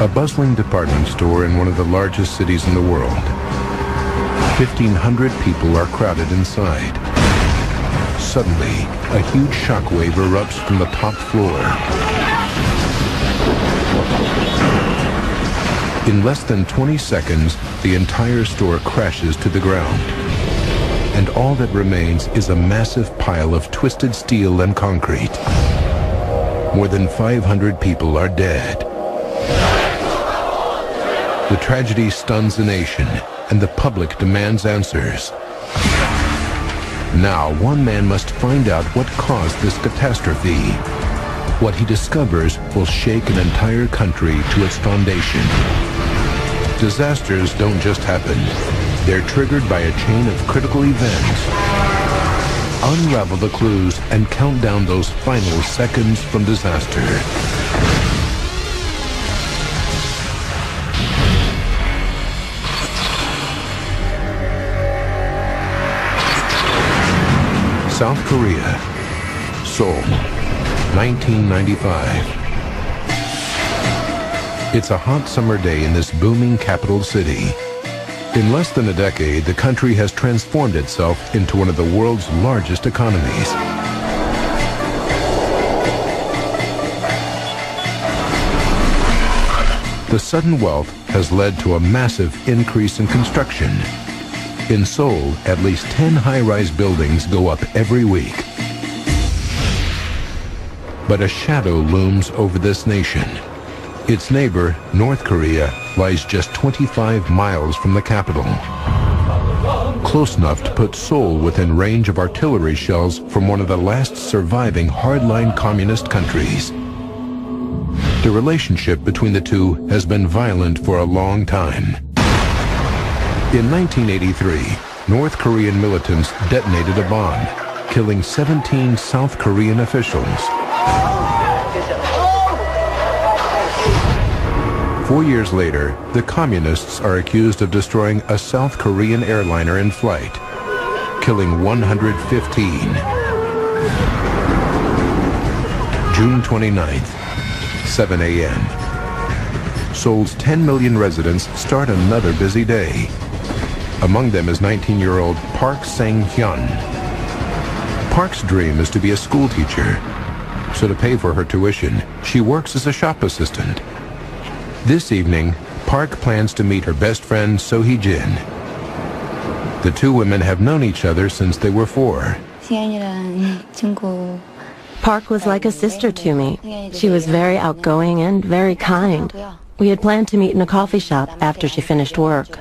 A bustling department store in one of the largest cities in the world. 1,500 people are crowded inside. Suddenly, a huge shockwave erupts from the top floor. In less than 20 seconds, the entire store crashes to the ground. And all that remains is a massive pile of twisted steel and concrete. More than 500 people are dead. The tragedy stuns the nation, and the public demands answers. Now, one man must find out what caused this catastrophe. What he discovers will shake an entire country to its foundation. Disasters don't just happen. They're triggered by a chain of critical events. Unravel the clues and count down those final seconds from disaster. South Korea, Seoul, 1995. It's a hot summer day in this booming capital city. In less than a decade, the country has transformed itself into one of the world's largest economies. The sudden wealth has led to a massive increase in construction. In Seoul, at least 10 high-rise buildings go up every week. But a shadow looms over this nation. Its neighbor, North Korea, lies just 25 miles from the capital. Close enough to put Seoul within range of artillery shells from one of the last surviving hardline communist countries. The relationship between the two has been violent for a long time. In 1983, North Korean militants detonated a bomb, killing 17 South Korean officials. 4 years later, the communists are accused of destroying a South Korean airliner in flight, killing 115. June 29th, 7 a.m. Seoul's 10 million residents start another busy day. Among them is 19-year-old Park Sang-hyun. Park's dream is to be a school teacher, so to pay for her tuition, she works as a shop assistant. This evening, Park plans to meet her best friend, So Hee-jin. The two women have known each other since they were 4. Park was like a sister to me. She was very outgoing and very kind. We had planned to meet in a coffee shop after she finished work.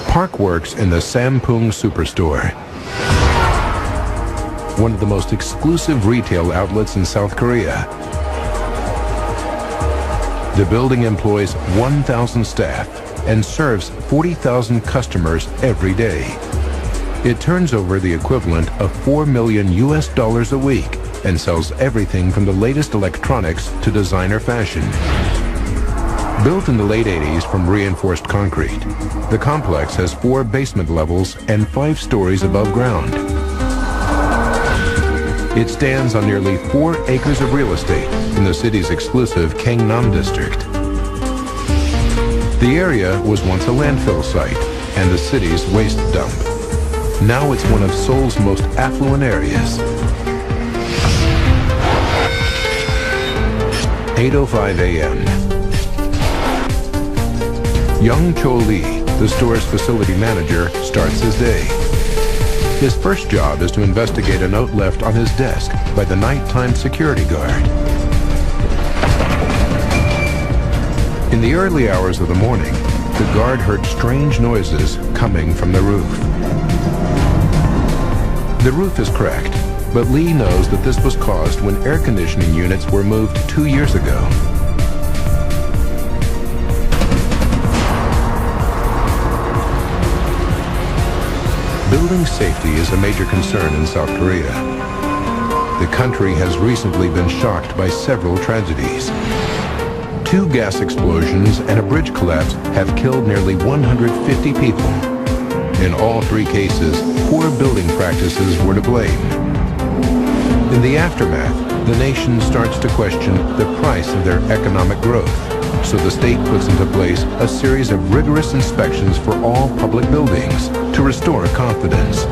Park works in the Sampoong Superstore, one of the most exclusive retail outlets in South Korea. The building employs 1,000 staff and serves 40,000 customers every day. It turns over the equivalent of $4 million a week and sells everything from the latest electronics to designer fashion. Built in the late 80s from reinforced concrete, the complex has 4 basement levels and 5 stories above ground. It stands on nearly 4 acres of real estate in the city's exclusive Gangnam district. The area was once a landfill site and the city's waste dump. Now it's one of Seoul's most affluent areas. 8:05 a.m. Young Cho Lee, the store's facility manager, starts his day. His first job is to investigate a note left on his desk by the nighttime security guard. In the early hours of the morning, the guard heard strange noises coming from the roof. The roof is cracked, but Lee knows that this was caused when air conditioning units were moved 2 years ago. Building safety is a major concern in South Korea. The country has recently been shocked by several tragedies. 2 gas explosions and a bridge collapse have killed nearly 150 people. In all 3 cases, poor building practices were to blame. In the aftermath, The nation starts to question the price of their economic growth, so the state puts into place a series of rigorous inspections for all public buildings to restore confidence.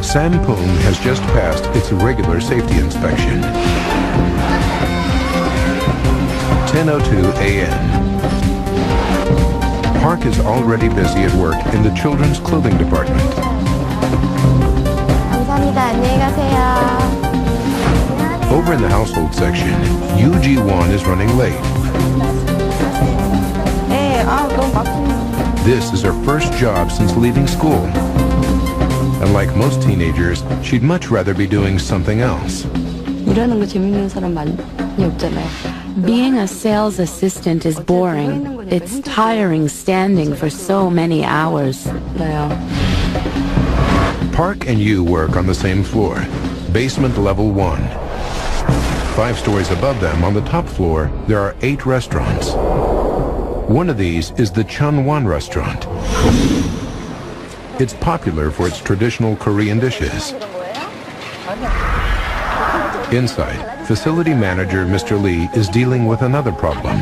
Sampung has just passed its regular safety inspection. 10:02 a.m. Park is already busy at work in the children's clothing department. Over in the household section, Yoo Ji-won is running late. This is her first job since leaving school. And like most teenagers, she'd much rather be doing something else. Being a sales assistant is boring. It's tiring standing for so many hours. Park and Yoo work on the same floor, basement level 1. 5 stories above them, on the top floor, there are 8 restaurants. One of these is the Chunwon restaurant. It's popular for its traditional Korean dishes. Inside, facility manager Mr. Lee is dealing with another problem.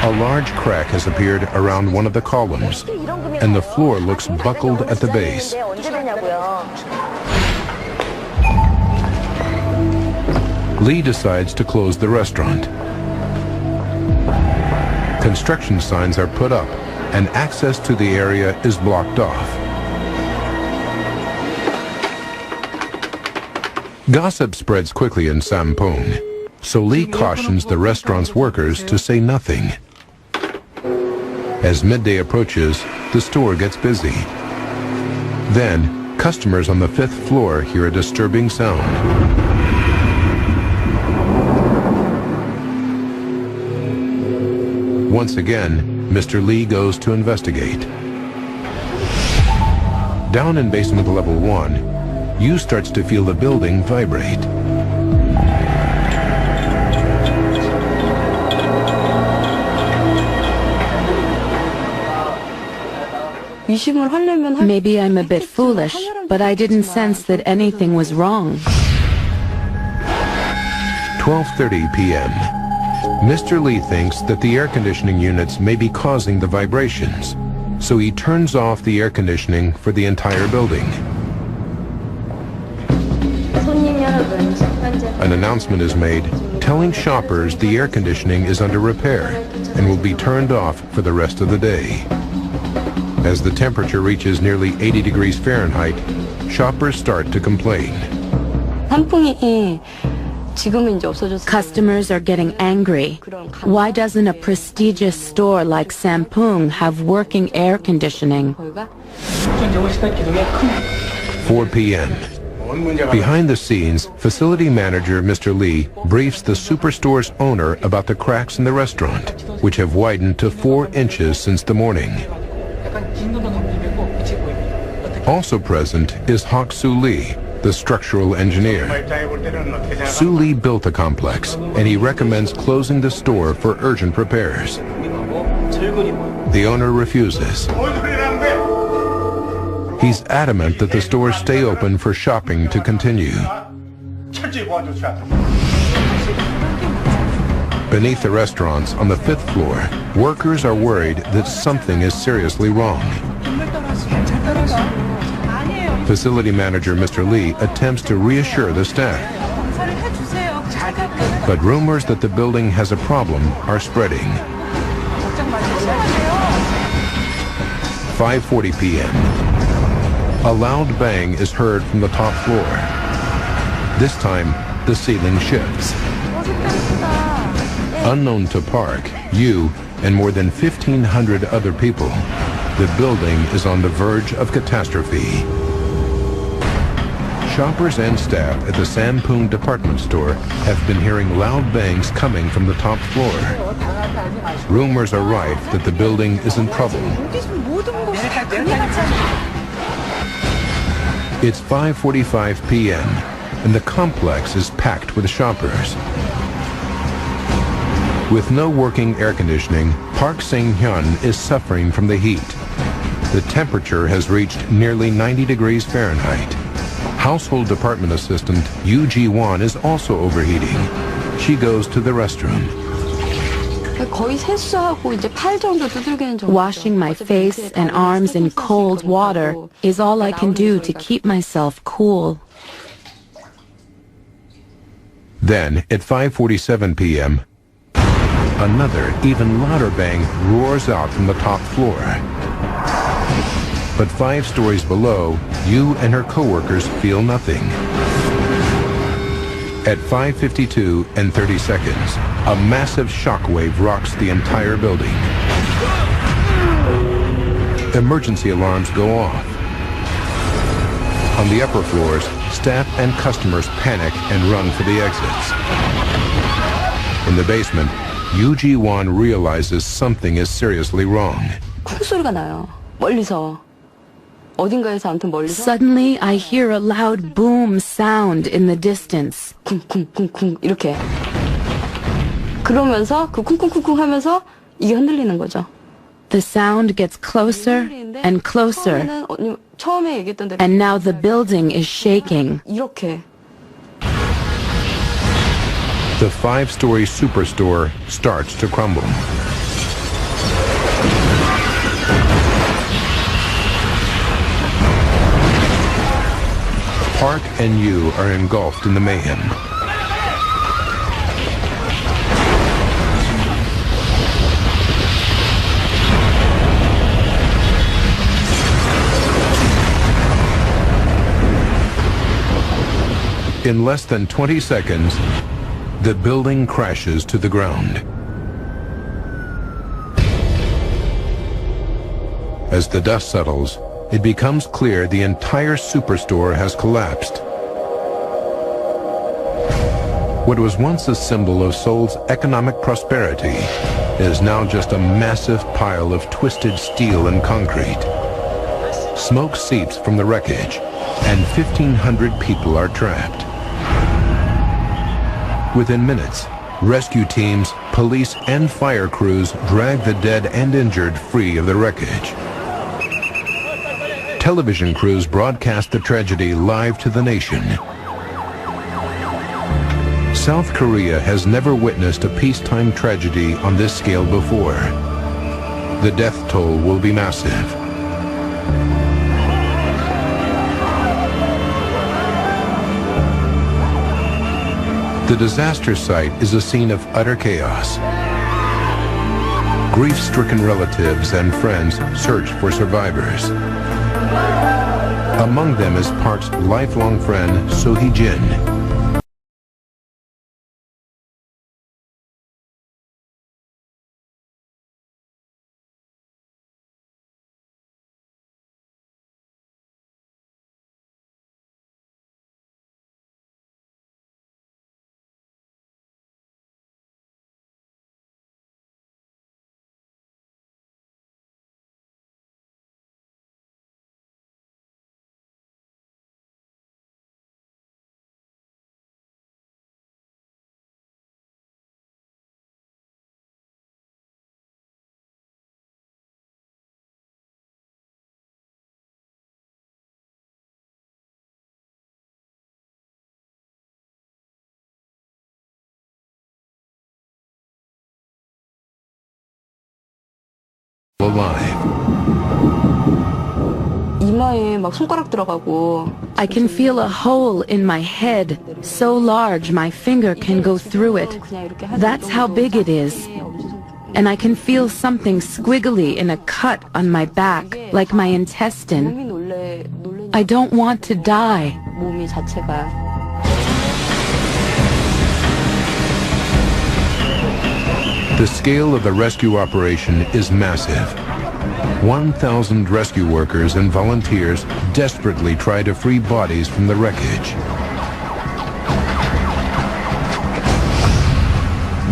A large crack has appeared around one of the columns, and the floor looks buckled at the base. Lee decides to close the restaurant. Construction signs are put up, and access to the area is blocked off. Gossip spreads quickly in Sampung, so Lee cautions the restaurant's workers to say nothing. As midday approaches, the store gets busy. Then, customers on the 5th floor hear a disturbing sound. Once again, Mr. Lee goes to investigate. Down in basement level 1, Yoo starts to feel the building vibrate. Maybe I'm a bit foolish, but I didn't sense that anything was wrong. 12:30 p.m. Mr. Lee thinks that the air conditioning units may be causing the vibrations, so he turns off the air conditioning for the entire building. An announcement is made telling shoppers the air conditioning is under repair and will be turned off for the rest of the day. As the temperature reaches nearly 80 degrees Fahrenheit, shoppers start to complain. Customers are getting angry. Why doesn't a prestigious store like Sampung have working air conditioning? 4 p.m. Behind the scenes, facility manager Mr. Lee briefs the Superstore's owner about the cracks in the restaurant, which have widened to 4 inches since the morning. Also present is Hak Soo Lee, the structural engineer. Soo Lee built the complex, and he recommends closing the store for urgent repairs. The owner refuses. He's adamant that the store stay open for shopping to continue. Beneath the restaurants on the 5th floor, workers are worried that something is seriously wrong. Facility manager Mr. Lee attempts to reassure the staff. But rumors that the building has a problem are spreading. 5:40 p.m. A loud bang is heard from the top floor. This time, the ceiling shifts. Unknown to Park, Yoo, and more than 1,500 other people, the building is on the verge of catastrophe. Shoppers and staff at the Sampung department store have been hearing loud bangs coming from the top floor. Rumors are rife that the building is in trouble. It's 5:45 p.m. and the complex is packed with shoppers. With no working air conditioning, Park Sang-hyun is suffering from the heat. The temperature has reached nearly 90 degrees Fahrenheit. Household department assistant Yu Ji-won is also overheating. She goes to the restroom. Washing my face and arms in cold water is all I can do to keep myself cool. Then, at 5:47 p.m., another, even louder bang roars out from the top floor. But 5 stories below, Yu and her co-workers feel nothing. At 5:52 and 30 seconds, a massive shockwave rocks the entire building. Emergency alarms go off. On the upper floors, staff and customers panic and run for the exits. In the basement, Yu Ji-won realizes something is seriously wrong. 쿵 소리가 나요. 멀리서. 어딘가에서 아무튼 멀리서. Suddenly, I hear a loud boom sound in the distance. 쿵쿵쿵쿵 이렇게. 그러면서 그 쿵쿵쿵쿵 하면서 이게 흔들리는 거죠. The sound gets closer and closer, 처음에 얘기했던 대로 and now the building is shaking. 이렇게. The 5-story Superstore starts to crumble. Park and Yu are engulfed in the mayhem. In less than 20 seconds, the building crashes to the ground. As the dust settles, it becomes clear the entire Superstore has collapsed. What was once a symbol of Seoul's economic prosperity is now just a massive pile of twisted steel and concrete. Smoke seeps from the wreckage, and 1,500 people are trapped. Within minutes, rescue teams, police, and fire crews drag the dead and injured free of the wreckage. Television crews broadcast the tragedy live to the nation. South Korea has never witnessed a peacetime tragedy on this scale before. The death toll will be massive. The disaster site is a scene of utter chaos. Grief-stricken relatives and friends search for survivors. Among them is Park's lifelong friend, So Hee-jin. Alive. 이마에 막 손가락 들어가고. I can feel a hole in my head, so large my finger can go through it. That's how big it is. And I can feel something squiggly in a cut on my back, like my intestine. I don't want to die. 몸이 자체가. The scale of the rescue operation is massive. 1,000 rescue workers and volunteers desperately try to free bodies from the wreckage.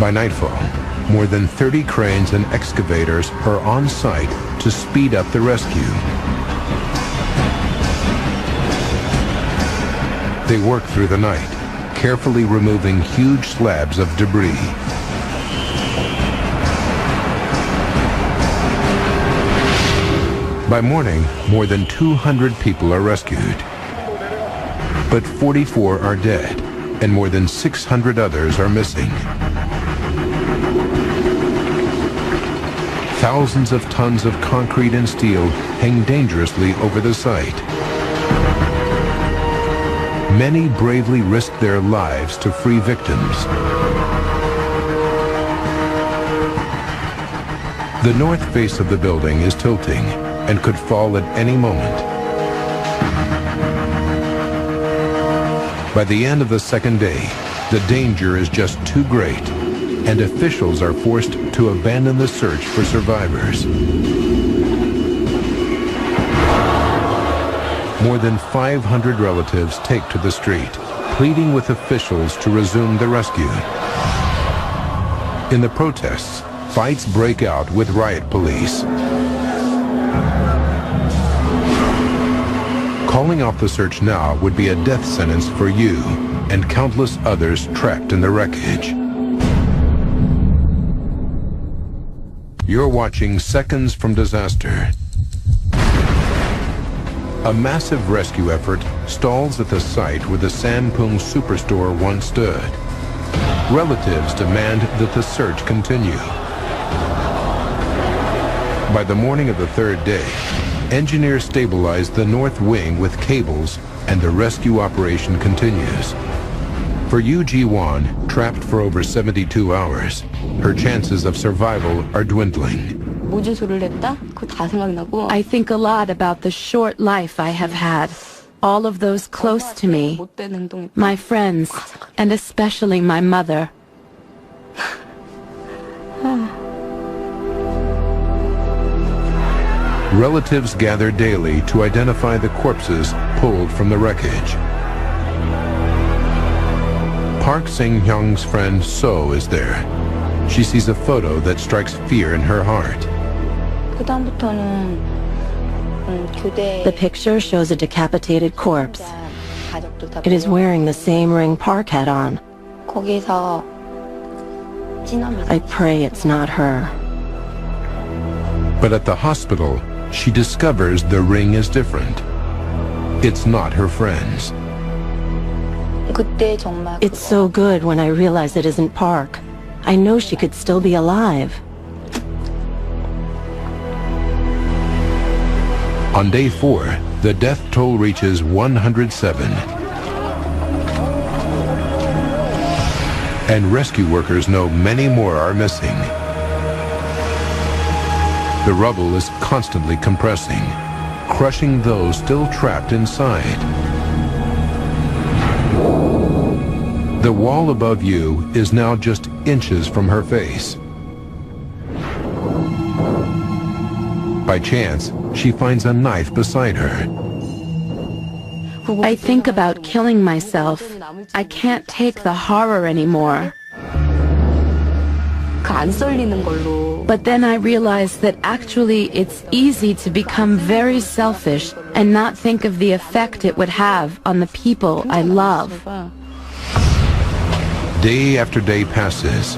By nightfall, more than 30 cranes and excavators are on site to speed up the rescue. They work through the night, carefully removing huge slabs of debris. By morning, more than 200 people are rescued. But 44 are dead, and more than 600 others are missing. Thousands of tons of concrete and steel hang dangerously over the site. Many bravely risk their lives to free victims. The north face of the building is tilting and could fall at any moment. By the end of the second day, the danger is just too great, and officials are forced to abandon the search for survivors. More than 500 relatives take to the street, pleading with officials to resume the rescue. In the protests, fights break out with riot police. Calling off the search now would be a death sentence for you and countless others trapped in the wreckage. You're watching Seconds from Disaster. A massive rescue effort stalls at the site where the Sampung Superstore once stood. Relatives demand that the search continue. By the morning of the third day, engineers stabilize the north wing with cables, and the rescue operation continues. For Yu Ji-won, trapped for over 72 hours, her chances of survival are dwindling. I think a lot about the short life I have had. All of those close to me, my friends, and especially my mother. Relatives gather daily to identify the corpses pulled from the wreckage. Park Sing-hyung's friend So is there. She sees a photo that strikes fear in her heart. The picture shows a decapitated corpse. It is wearing the same ring Park had on. I pray it's not her. But at the hospital, she discovers the ring is different. It's not her friend's. It's so good when I realize it isn't Park. I know she could still be alive. On day 4, the death toll reaches 107. And rescue workers know many more are missing. The rubble is constantly compressing, crushing those still trapped inside. The wall above you is now just inches from her face. By chance, she finds a knife beside her. I think about killing myself. I can't take the horror anymore. But then I realize that actually it's easy to become very selfish and not think of the effect it would have on the people I love. Day after day passes,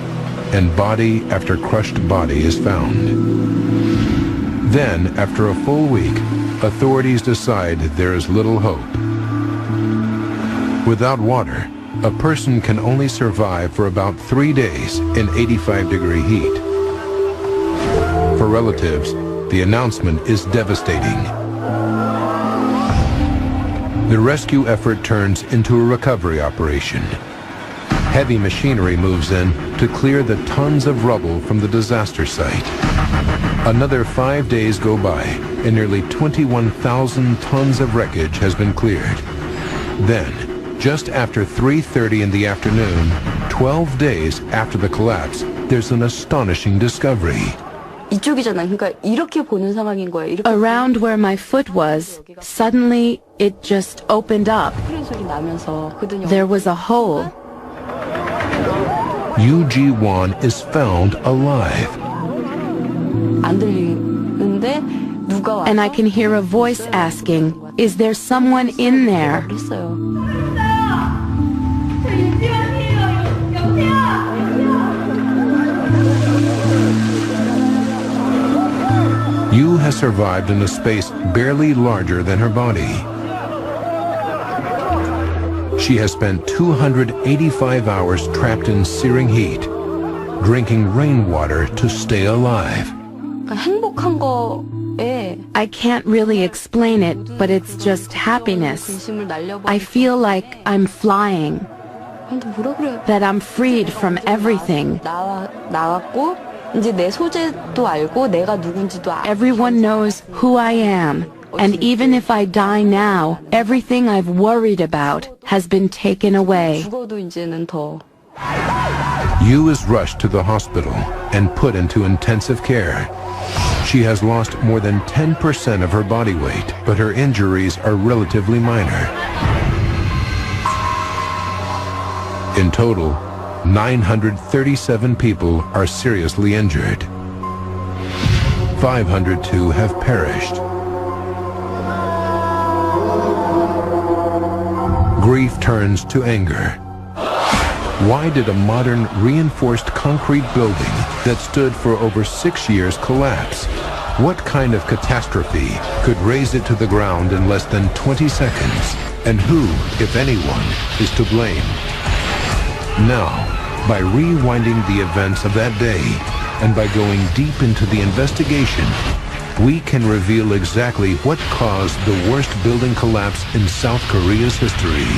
and body after crushed body is found. Then, after a full week, authorities decide there is little hope. Without water, a person can only survive for about 3 days in 85-degree heat. For relatives, the announcement is devastating. The rescue effort turns into a recovery operation. Heavy machinery moves in to clear the tons of rubble from the disaster site. Another 5 days go by, and nearly 21,000 tons of wreckage has been cleared. Then, just after 3:30 in the afternoon, 12 days after the collapse, there's an astonishing discovery. Around where my foot was, suddenly it just opened up. There was a hole. Yu Ji-won is found alive. And I can hear a voice asking, "Is there someone in there?" Yu has has survived in a space barely larger than her body. She has spent 285 hours trapped in searing heat, drinking rainwater to stay alive. 행복한 거에 I can't really explain it, but it's just happiness. 중심을 날려버리고 I feel like I'm flying, 근데 뭐라 그래? that I'm freed from everything. 나왔고 이제 내 소재도 알고 내가 누군지도 알고 Everyone knows who I am, and even if I die now, everything I've worried about has been taken away. 죽어도 이제는 더 Yu is rushed to the hospital and put into intensive care. She has lost more than 10% of her body weight, but her injuries are relatively minor. In total, 937 people are seriously injured. 502 have perished. Grief turns to anger. Why did a modern reinforced concrete building that stood for over 6 years collapse? What kind of catastrophe could raze it to the ground in less than 20 seconds? And who, if anyone, is to blame? Now, by rewinding the events of that day and by going deep into the investigation, we can reveal exactly what caused the worst building collapse in South Korea's history.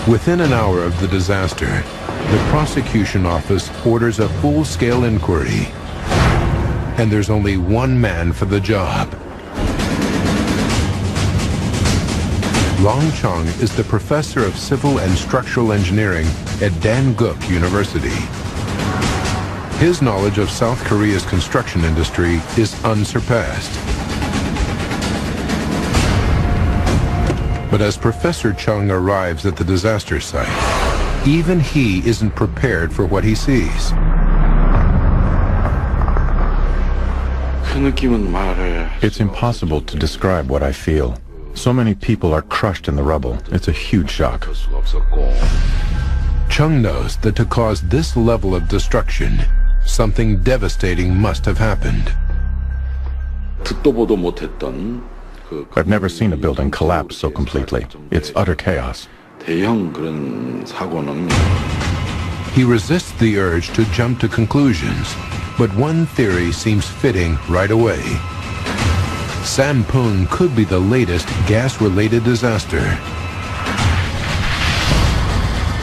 Within an hour of the disaster, the prosecution office orders a full-scale inquiry, and there's only one man for the job. Long Chong is the professor of civil and structural engineering at Dan-guk University. His knowledge of South Korea's construction industry is unsurpassed. But as Professor Chung arrives at the disaster site, even he isn't prepared for what he sees. It's impossible to describe what I feel. So many people are crushed in the rubble. It's a huge shock. Chung knows that to cause this level of destruction, something devastating must have happened. I've never seen a building collapse so completely. It's utter chaos. He resists the urge to jump to conclusions, but one theory seems fitting right away. Sampung could be the latest gas-related disaster.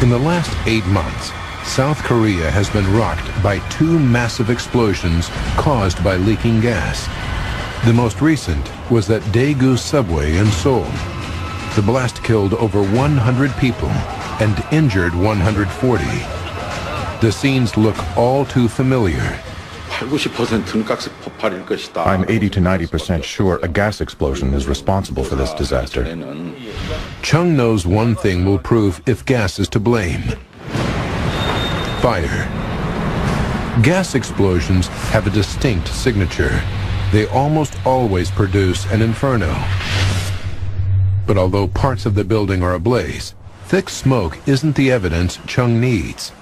In the last 8 months, South Korea has been rocked by 2 massive explosions caused by leaking gas. The most recent was at Daegu subway in Seoul. The blast killed over 100 people and injured 140. The scenes look all too familiar. I'm 80 to 90% sure a gas explosion is responsible for this disaster. Chung knows one thing will prove if gas is to blame. Fire. Gas explosions have a distinct signature. They almost always produce an inferno. But although parts of the building are ablaze, thick smoke isn't the evidence Chung needs.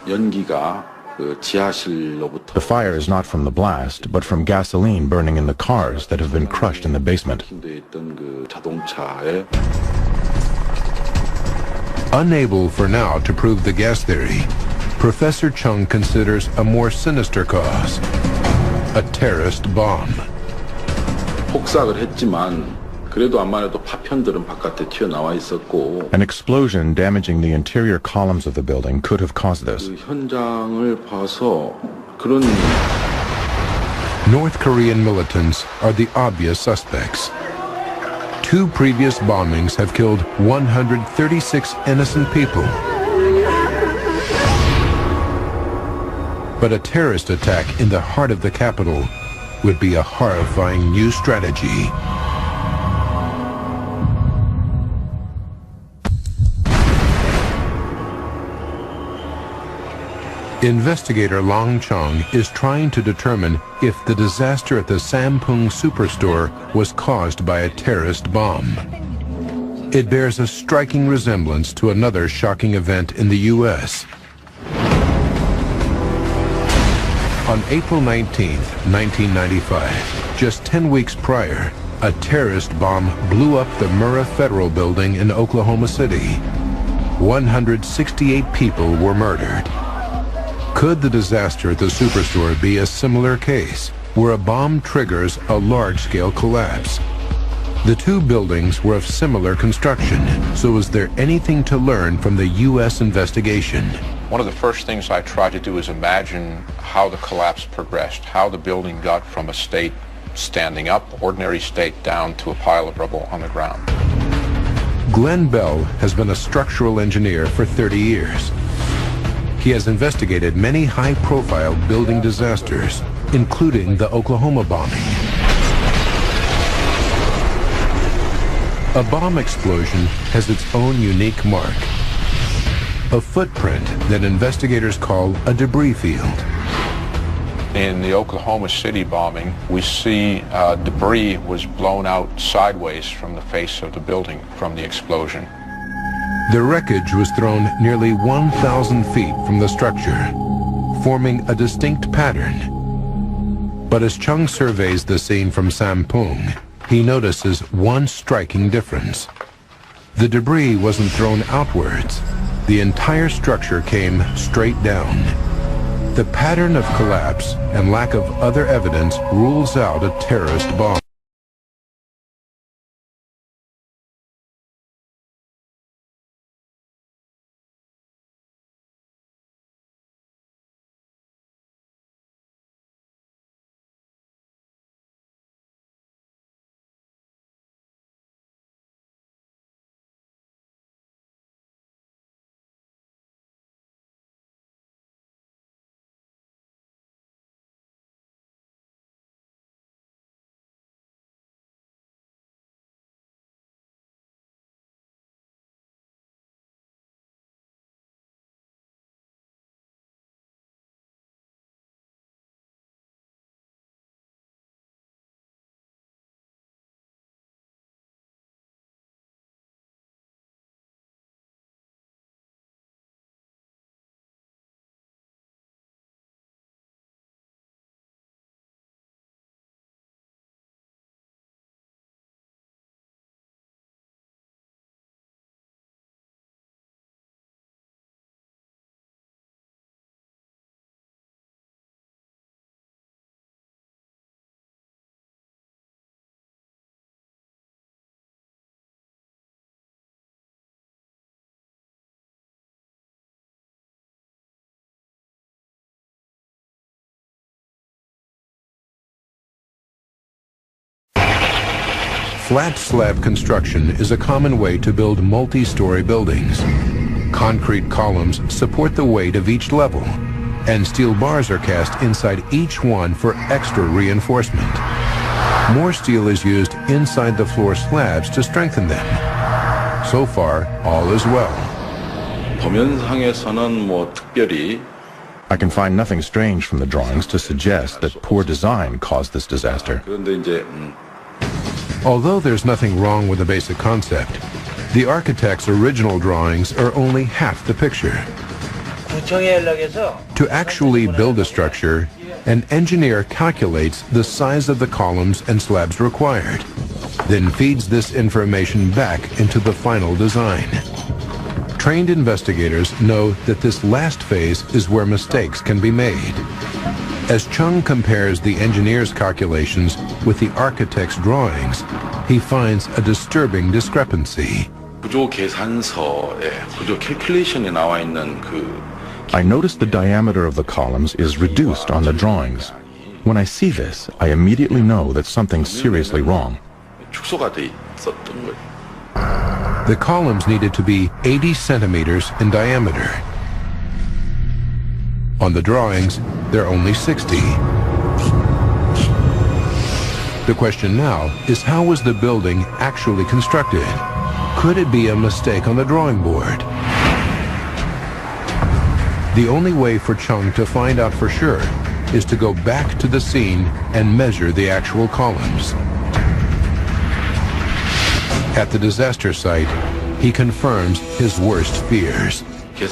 The fire is not from the blast, but from gasoline burning in the cars that have been crushed in the basement. Unable for now to prove the gas theory, Professor Chung considers a more sinister cause, a terrorist bomb. An explosion damaging the interior columns of the building could have caused this. North Korean militants are the obvious suspects. 2 previous bombings have killed 136 innocent people. But a terrorist attack in the heart of the capital would be a horrifying new strategy. Investigator Long Chong is trying to determine if the disaster at the Sampung Superstore was caused by a terrorist bomb. It bears a striking resemblance to another shocking event in the U.S. On April 19, 1995, just 10 weeks prior, a terrorist bomb blew up the Murrah Federal Building in Oklahoma City. 168 people were murdered. Could the disaster at the Superstore be a similar case, where a bomb triggers a large-scale collapse? The two buildings were of similar construction, so is there anything to learn from the U.S. investigation? One of the first things I try to do is imagine how the collapse progressed, how the building got from a state standing up, ordinary state, down to a pile of rubble on the ground. Glenn Bell has been a structural engineer for 30 years. He has investigated many high-profile building disasters, including the Oklahoma bombing. A bomb explosion has its own unique mark, a footprint that investigators call a debris field. In the Oklahoma City bombing, we see debris was blown out sideways from the face of the building from the explosion. The wreckage was thrown nearly 1,000 feet from the structure, forming a distinct pattern. But as Chung surveys the scene from Sampung, he notices one striking difference. The debris wasn't thrown outwards. The entire structure came straight down. The pattern of collapse and lack of other evidence rules out a terrorist bomb. Flat slab construction is a common way to build multi-story buildings. Concrete columns support the weight of each level, and steel bars are cast inside each one for extra reinforcement. More steel is used inside the floor slabs to strengthen them. So far, all is well. I can find nothing strange from the drawings to suggest that poor design caused this disaster. Although there's nothing wrong with the basic concept, the architect's original drawings are only half the picture. To actually build a structure, an engineer calculates the size of the columns and slabs required, then feeds this information back into the final design. Trained investigators know that this last phase is where mistakes can be made. As Chung compares the engineer's calculations with the architect's drawings, he finds a disturbing discrepancy. I notice the diameter of the columns is reduced on the drawings. When I see this, I immediately know that something's seriously wrong. The columns needed to be 80 centimeters in diameter. On the drawings, they're only 60. The question now is, how was the building actually constructed? Could it be a mistake on the drawing board? The only way for Chung to find out for sure is to go back to the scene and measure the actual columns. At the disaster site, he confirms his worst fears. The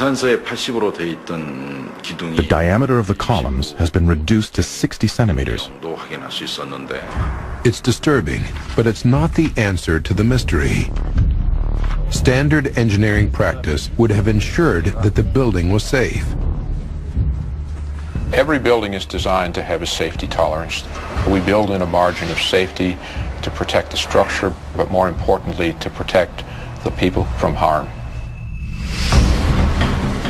diameter of the columns has been reduced to 60 centimeters. It's disturbing, but it's not the answer to the mystery. Standard engineering practice would have ensured that the building was safe. Every building is designed to have a safety tolerance. We build in a margin of safety to protect the structure, but more importantly, to protect the people from harm.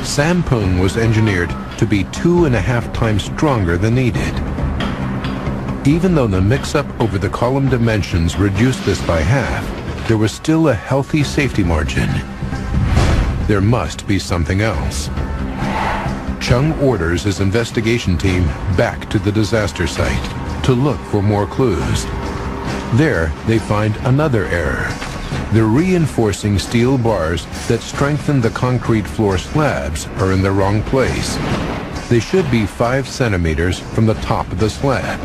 Sampung was engineered to be 2.5 times stronger than needed. Even though the mix-up over the column dimensions reduced this by half, there was still a healthy safety margin. There must be something else. Chung orders his investigation team back to the disaster site to look for more clues. There, they find another error. The reinforcing steel bars that strengthen the concrete floor slabs are in the wrong place. They should be 5 centimeters from the top of the slab,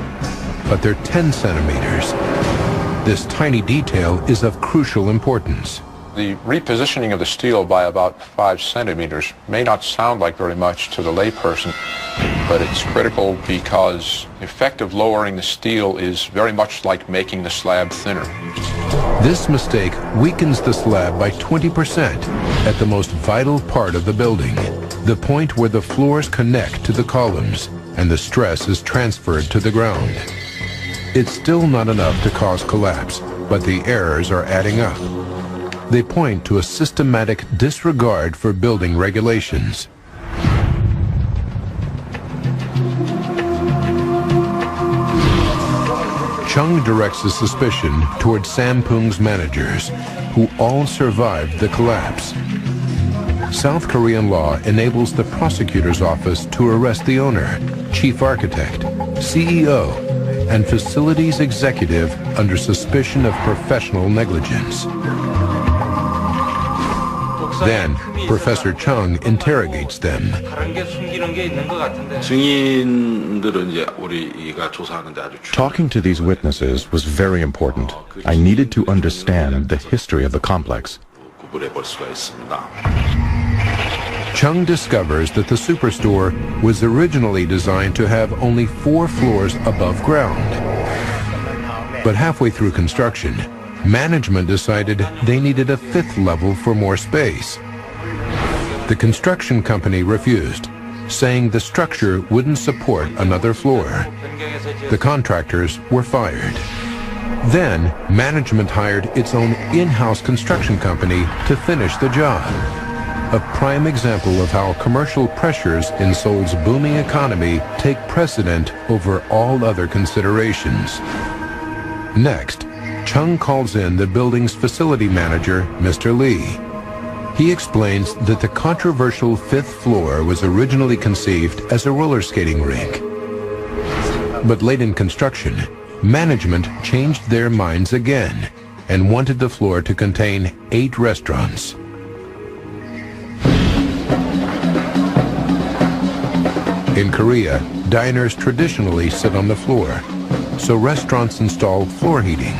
but they're 10 centimeters. This tiny detail is of crucial importance. The repositioning of the steel by about 5 centimeters may not sound like very much to the layperson, but it's critical because effective lowering the steel is very much like making the slab thinner. This mistake weakens the slab by 20% at the most vital part of the building, the point where the floors connect to the columns and the stress is transferred to the ground. It's still not enough to cause collapse, but the errors are adding up. They point to a systematic disregard for building regulations. Chung directs his suspicion toward Sampung's managers, who all survived the collapse. South Korean law enables the prosecutor's office to arrest the owner, chief architect, CEO, and facilities executive under suspicion of professional negligence. Then, Professor Chung interrogates them. Talking to these witnesses was very important. I needed to understand the history of the complex. Chung discovers that the Superstore was originally designed to have only 4 floors above ground. But halfway through construction, management decided they needed a 5th level for more space. The construction company refused, saying the structure wouldn't support another floor. The contractors were fired. Then, management hired its own in-house construction company to finish the job. A prime example of how commercial pressures in Seoul's booming economy take precedent over all other considerations. Next, Chung calls in the building's facility manager, Mr. Lee. He explains that the controversial 5th floor was originally conceived as a roller skating rink. But late in construction, management changed their minds again and wanted the floor to contain 8 restaurants. In Korea, diners traditionally sit on the floor, so restaurants install floor heating.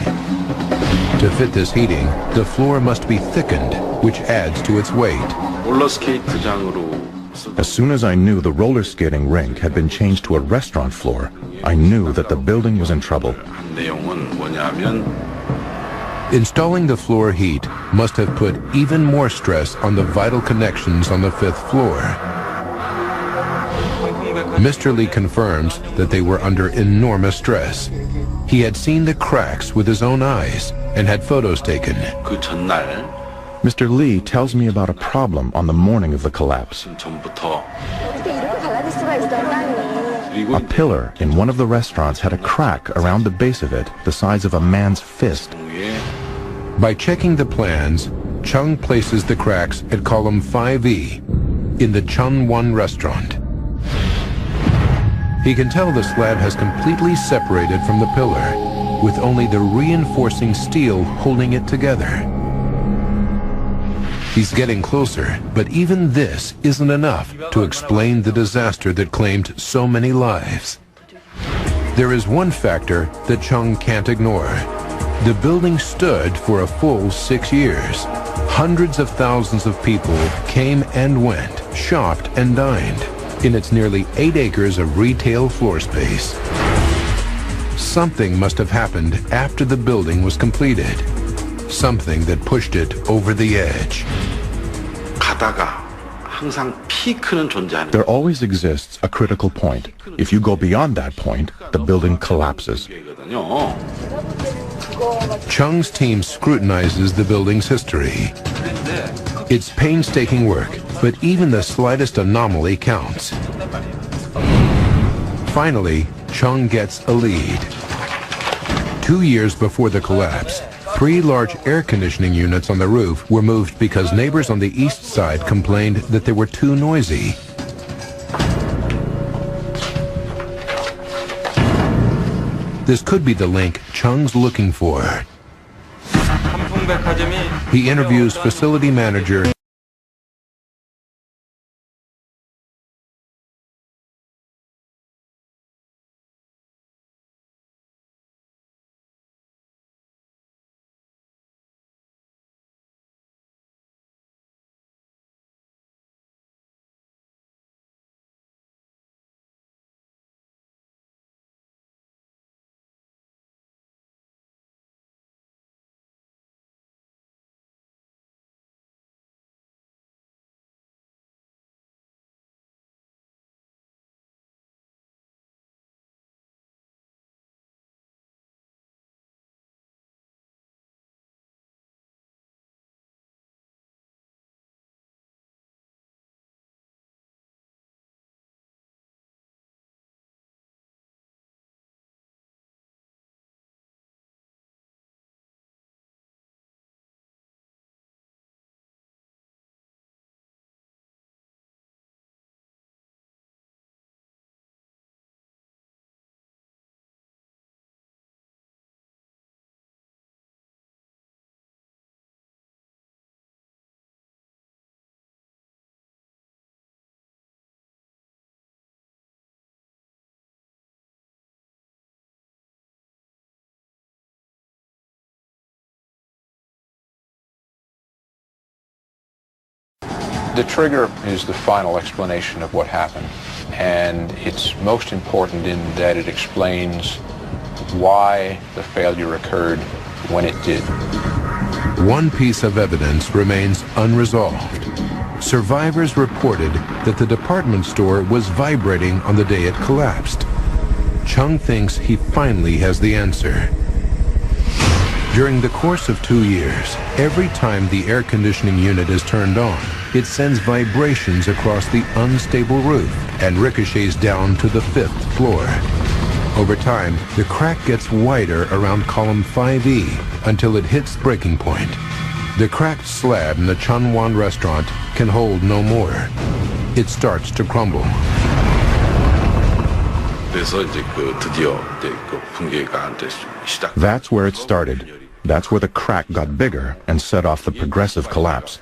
To fit this heating, the floor must be thickened, which adds to its weight. As soon as I knew the roller skating rink had been changed to a restaurant floor, I knew that the building was in trouble. Installing the floor heat must have put even more stress on the vital connections on the 5th floor. Mr. Lee confirms that they were under enormous stress. He had seen the cracks with his own eyes and had photos taken. Mr. Lee tells me about a problem on the morning of the collapse. A pillar in one of the restaurants had a crack around the base of it the size of a man's fist. By checking the plans, Chung places the cracks at column 5E in the Chunwon restaurant. He can tell the slab has completely separated from the pillar, with only the reinforcing steel holding it together. He's getting closer, but even this isn't enough to explain the disaster that claimed so many lives. There is one factor that Chung can't ignore: The building stood for a full 6 years. Hundreds of thousands of people came and went, shopped and dined in its nearly 8 acres of retail floor space. Something must have happened after the building was completed. Something that pushed it over the edge. There always exists a critical point. If you go beyond that point, the building collapses. Chung's team scrutinizes the building's history. It's painstaking work, but even the slightest anomaly counts. Finally, Chung gets a lead. 2 years before the collapse, 3 large air conditioning units on the roof were moved because neighbors on the east side complained that they were too noisy. This could be the link Chung's looking for. He interviews facility manager The trigger is the final explanation of what happened, and it's most important in that it explains why the failure occurred when it did. One piece of evidence remains unresolved. Survivors reported that the department store was vibrating on the day it collapsed. Chung thinks he finally has the answer. During the course of 2 years, every time the air conditioning unit is turned on, it sends vibrations across the unstable roof and ricochets down to the 5th floor. Over time, the crack gets wider around column 5E until it hits breaking point. The cracked slab in the Chunwon restaurant can hold no more. It starts to crumble. That's where it started. That's where the crack got bigger and set off the progressive collapse.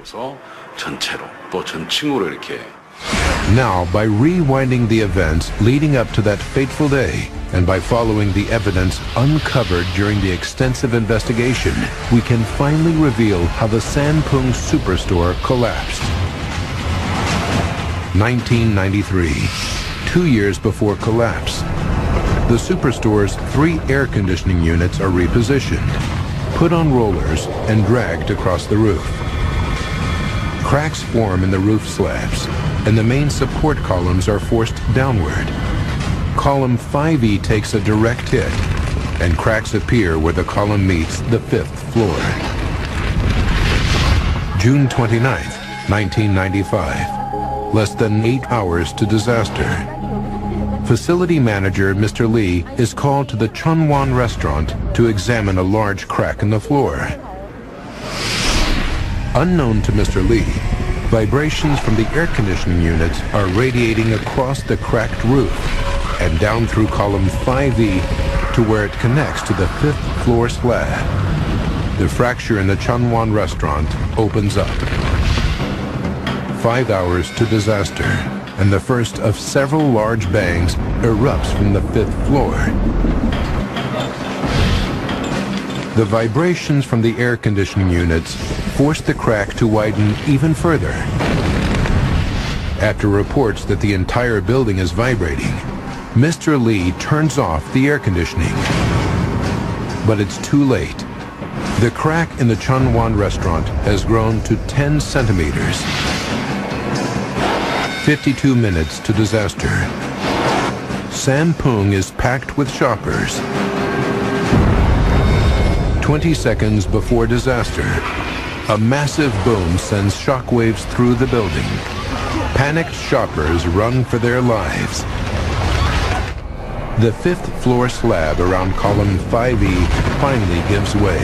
Now, by rewinding the events leading up to that fateful day, and by following the evidence uncovered during the extensive investigation, we can finally reveal how the Sanpung Superstore collapsed. 1993, 2 years before collapse. The Superstore's 3 air conditioning units are repositioned, put on rollers, and dragged across the roof. Cracks form in the roof slabs, and the main support columns are forced downward. Column 5E takes a direct hit, and cracks appear where the column meets the 5th floor. June 29th, 1995. Less than 8 hours to disaster. Facility manager Mr. Lee is called to the Chunwon restaurant to examine a large crack in the floor. Unknown to Mr. Lee, vibrations from the air conditioning units are radiating across the cracked roof and down through column 5E to where it connects to the 5th floor slab. The fracture in the Chunwon restaurant opens up. 5 hours to disaster, and the first of several large bangs erupts from the 5th floor. The vibrations from the air conditioning units forced the crack to widen even further. After reports that the entire building is vibrating, Mr. Lee turns off the air conditioning. But it's too late. The crack in the Chunwan restaurant has grown to 10 centimeters. 52 minutes to disaster. Sampung is packed with shoppers. 20 seconds before disaster, a massive boom sends shockwaves through the building. Panicked shoppers run for their lives. The 5th floor slab around column 5E finally gives way.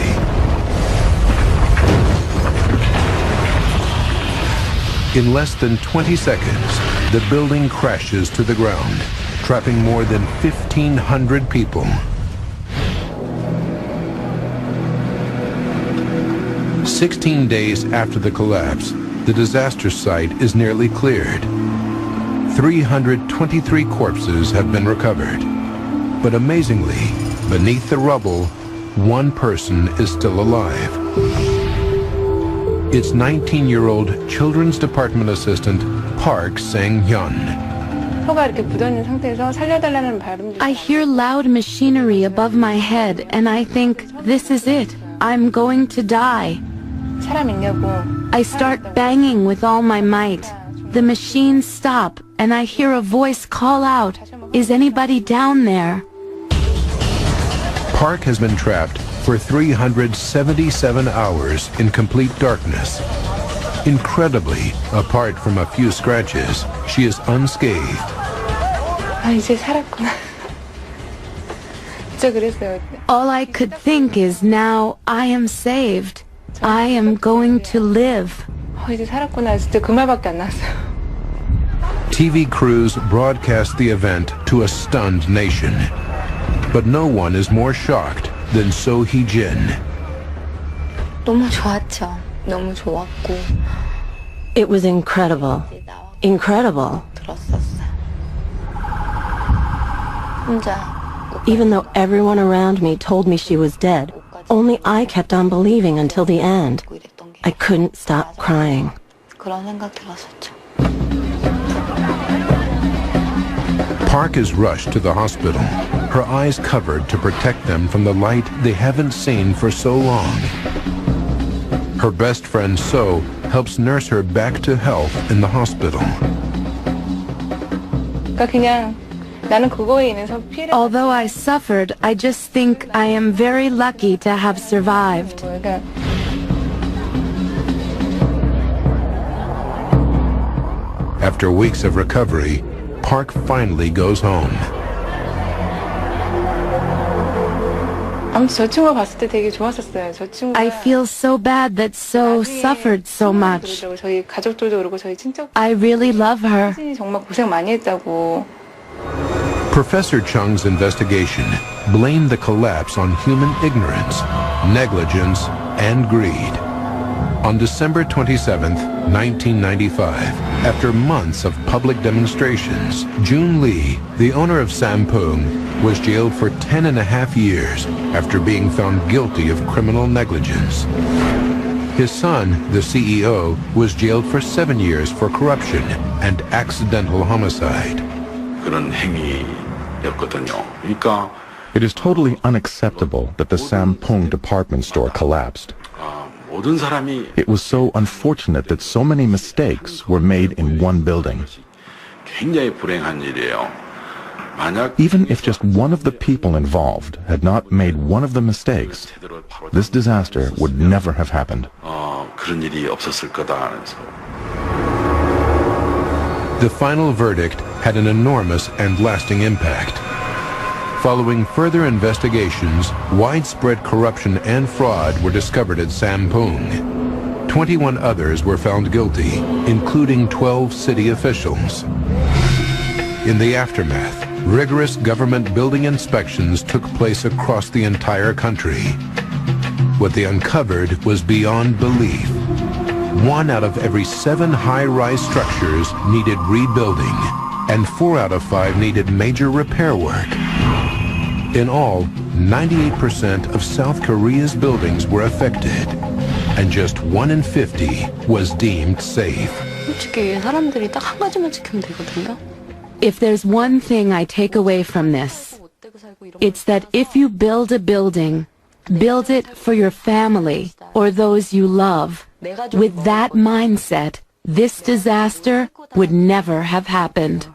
In less than 20 seconds, the building crashes to the ground, trapping more than 1,500 people. 16 days after the collapse, the disaster site is nearly cleared. 323 corpses have been recovered. But amazingly, beneath the rubble, one person is still alive. It's 19-year-old Children's Department Assistant Park Sang-hyun. I hear loud machinery above my head and I think, this is it. I'm going to die. I start banging with all my might. The machines stop and I hear a voice call out, "Is anybody down there?" Park has been trapped for 377 hours in complete darkness. Incredibly, apart from a few scratches, she is unscathed. All I could think is, now I am saved. I am going to live. TV crews broadcast the event to a stunned nation. But no one is more shocked than So Hee-jin. It was incredible. Incredible. Even though everyone around me told me she was dead, only I kept on believing until the end. I couldn't stop crying. Park is rushed to the hospital, her eyes covered to protect them from the light they haven't seen for so long. Her best friend So helps nurse her back to health in the hospital. Although I suffered, I just think I am very lucky to have survived. After weeks of recovery, Park finally goes home. I feel so bad that So suffered so much. I really love her. Professor Chung's investigation blamed the collapse on human ignorance, negligence, and greed. On December 27, 1995, after months of public demonstrations, Jun Lee, the owner of Sampung, was jailed for 10.5 years after being found guilty of criminal negligence. His son, the CEO, was jailed for 7 years for corruption and accidental homicide. It is totally unacceptable that the Sampung department store collapsed. It was so unfortunate that so many mistakes were made in one building. Even if just one of the people involved had not made one of the mistakes, this disaster would never have happened. The final verdict had an enormous and lasting impact. Following further investigations, widespread corruption and fraud were discovered at Sampung. 21 others were found guilty, including 12 city officials. In the aftermath, rigorous government building inspections took place across the entire country. What they uncovered was beyond belief. 1 out of every 7 high-rise structures needed rebuilding, and 4 out of 5 needed major repair work. In all, 98% of South Korea's buildings were affected, and just 1 in 50 was deemed safe. 솔직히 사람들이 딱 한 가지만 지키면 되거든요. If there's one thing I take away from this, it's that if you build a building, build it for your family or those you love. With that mindset, this disaster would never have happened.